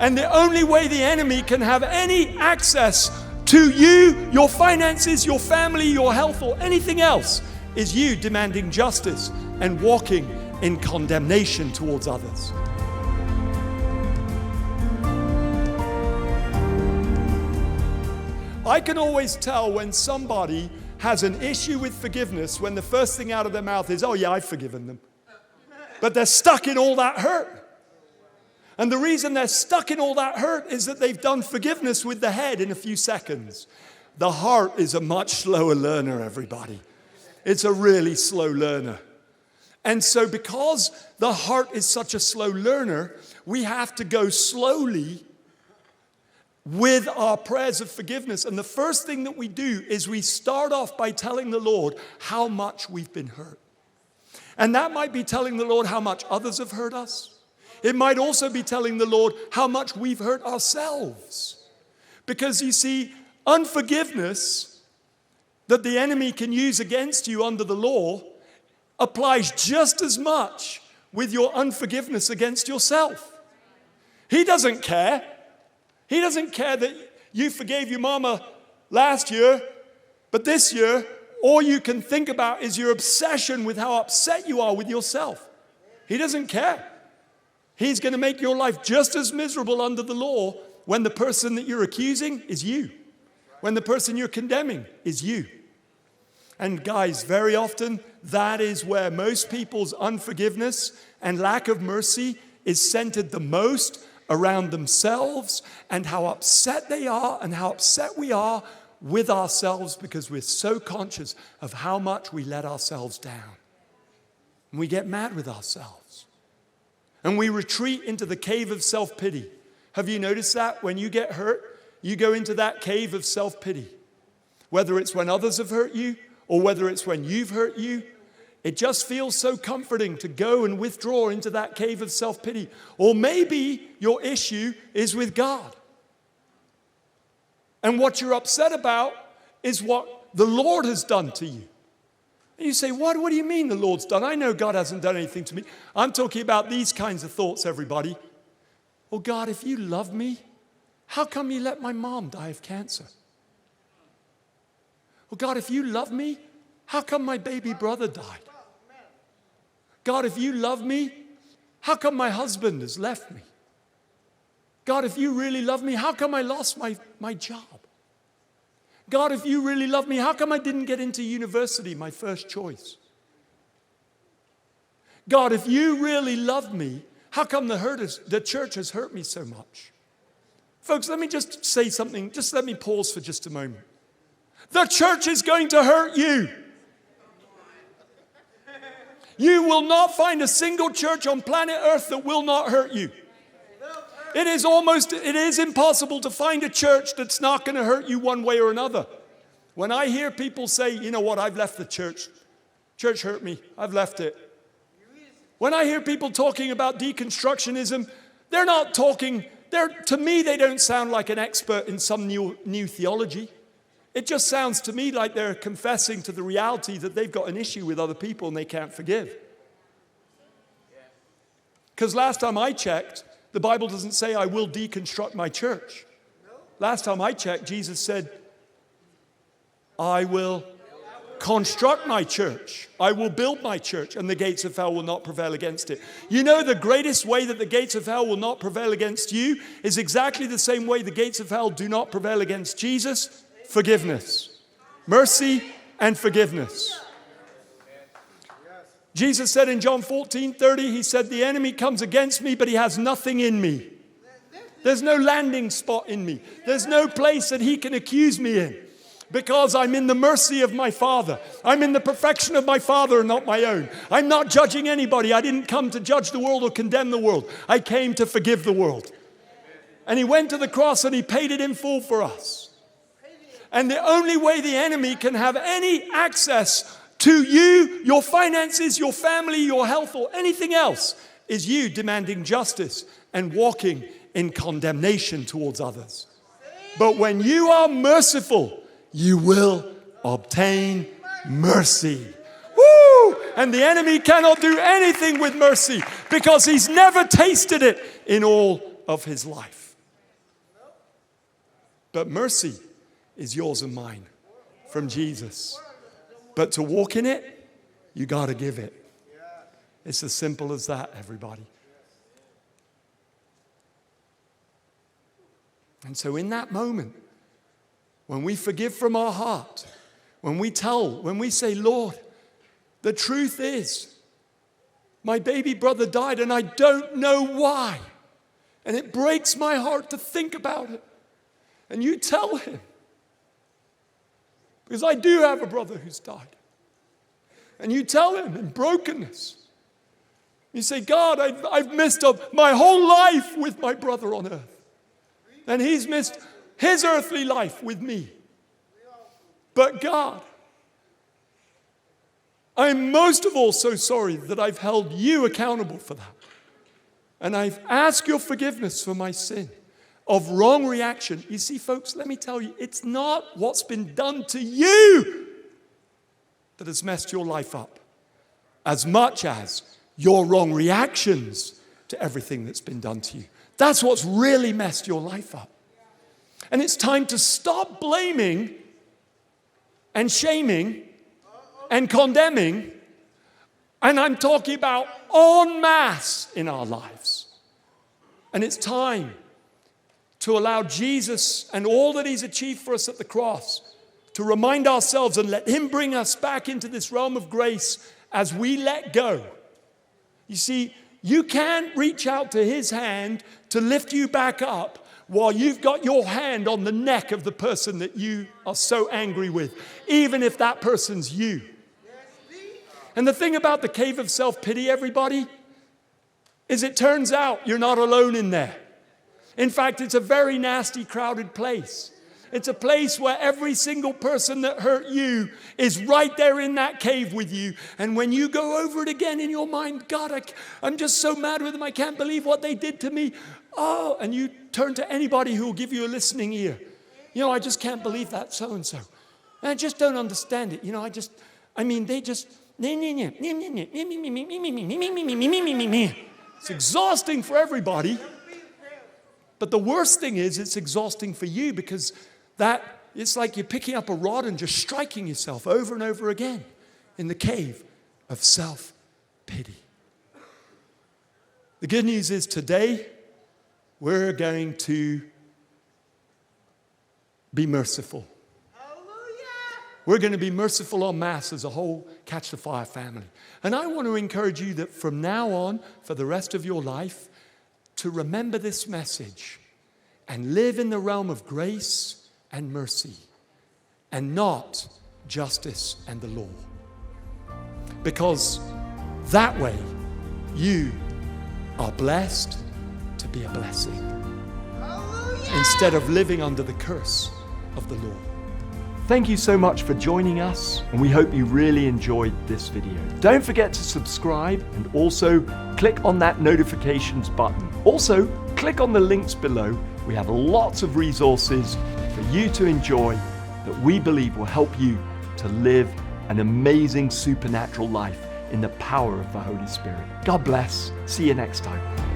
And the only way the enemy can have any access to you, your finances, your family, your health, or anything else is you demanding justice and walking in condemnation towards others. I can always tell when somebody has an issue with forgiveness when the first thing out of their mouth is, oh yeah, I've forgiven them. But they're stuck in all that hurt. And the reason they're stuck in all that hurt is that they've done forgiveness with the head in a few seconds. The heart is a much slower learner, everybody. It's a really slow learner. And so because the heart is such a slow learner, we have to go slowly with our prayers of forgiveness. And the first thing that we do is we start off by telling the Lord how much we've been hurt. And that might be telling the Lord how much others have hurt us. It might also be telling the Lord how much we've hurt ourselves. Because you see, unforgiveness that the enemy can use against you under the law applies just as much with your unforgiveness against yourself. He doesn't care. He doesn't care that you forgave your mama last year, but this year, all you can think about is your obsession with how upset you are with yourself. He doesn't care. He's going to make your life just as miserable under the law when the person that you're accusing is you. When the person you're condemning is you. And guys, very often, that is where most people's unforgiveness and lack of mercy is centered the most around themselves and how upset they are and how upset we are with ourselves because we're so conscious of how much we let ourselves down. And we get mad with ourselves. And we retreat into the cave of self-pity. Have you noticed that? When you get hurt, you go into that cave of self-pity. Whether it's when others have hurt you or whether it's when you've hurt you, it just feels so comforting to go and withdraw into that cave of self-pity. Or maybe your issue is with God. And what you're upset about is what the Lord has done to you. And you say, what do you mean the Lord's done? I know God hasn't done anything to me. I'm talking about these kinds of thoughts, everybody. Well, God, if you love me, how come you let my mom die of cancer? Well, God, if you love me, how come my baby brother died? God, if you love me, how come my husband has left me? God, if you really love me, how come I lost my job? God, if you really love me, how come I didn't get into university, my first choice? God, if you really love me, how come the church has hurt me so much? Folks, let me just say something. Just let me pause for just a moment. The church is going to hurt you. You will not find a single church on planet Earth that will not hurt you. It is impossible to find a church that's not going to hurt you one way or another. When I hear people say, you know what, I've left the church. Church hurt me. I've left it. When I hear people talking about deconstructionism, to me, they don't sound like an expert in some new theology. It just sounds to me like they're confessing to the reality that they've got an issue with other people and they can't forgive. Because last time I checked, the Bible doesn't say I will deconstruct my church. Last time I checked, Jesus said, I will construct my church. I will build my church, and the gates of hell will not prevail against it. You know, the greatest way that the gates of hell will not prevail against you is exactly the same way the gates of hell do not prevail against Jesus. Forgiveness. Mercy and forgiveness. Jesus said in John 14:30, he said, the enemy comes against me, but he has nothing in me. There's no landing spot in me. There's no place that he can accuse me in. Because I'm in the mercy of my Father. I'm in the perfection of my Father and not my own. I'm not judging anybody. I didn't come to judge the world or condemn the world. I came to forgive the world. And he went to the cross and he paid it in full for us. And the only way the enemy can have any access to you, your finances, your family, your health, or anything else is you demanding justice and walking in condemnation towards others. But when you are merciful, you will obtain mercy. Woo! And the enemy cannot do anything with mercy because he's never tasted it in all of his life. But mercy is yours and mine from Jesus. But to walk in it, you got to give it. It's as simple as that, everybody. And so in that moment, when we forgive from our heart, when we say, Lord, the truth is, my baby brother died and I don't know why. And it breaks my heart to think about it. And you tell him, because I do have a brother who's died. And you tell him in brokenness. You say, God, I've missed up my whole life with my brother on earth. And he's missed his earthly life with me. But God, I'm most of all so sorry that I've held you accountable for that. And I've asked your forgiveness for my sin of wrong reaction. You see, folks, let me tell you, it's not what's been done to you that has messed your life up as much as your wrong reactions to everything that's been done to you. That's what's really messed your life up. And it's time to stop blaming and shaming and condemning. And I'm talking about en masse in our lives. And it's time to allow Jesus and all that he's achieved for us at the cross to remind ourselves and let him bring us back into this realm of grace as we let go. You see, you can't reach out to his hand to lift you back up while you've got your hand on the neck of the person that you are so angry with, even if that person's you. And the thing about the cave of self-pity, everybody, is it turns out you're not alone in there. In fact, it's a very nasty, crowded place. It's a place where every single person that hurt you is right there in that cave with you. And when you go over it again in your mind, God, I'm just so mad with them. I can't believe what they did to me. Oh, and you turn to anybody who will give you a listening ear. You know, I just can't believe that so-and-so. I just don't understand it. You know, they just... It's exhausting for everybody. But the worst thing is it's exhausting for you because it's like you're picking up a rod and just striking yourself over and over again in the cave of self-pity. The good news is today we're going to be merciful. We're going to be merciful en masse as a whole Catch the Fire family. And I want to encourage you that from now on, for the rest of your life, to remember this message and live in the realm of grace and mercy and not justice and the law. Because that way you are blessed to be a blessing instead of living under the curse of the law. Thank you so much for joining us, and we hope you really enjoyed this video. Don't forget to subscribe and also click on that notifications button. Also, click on the links below. We have lots of resources for you to enjoy that we believe will help you to live an amazing supernatural life in the power of the Holy Spirit. God bless. See you next time.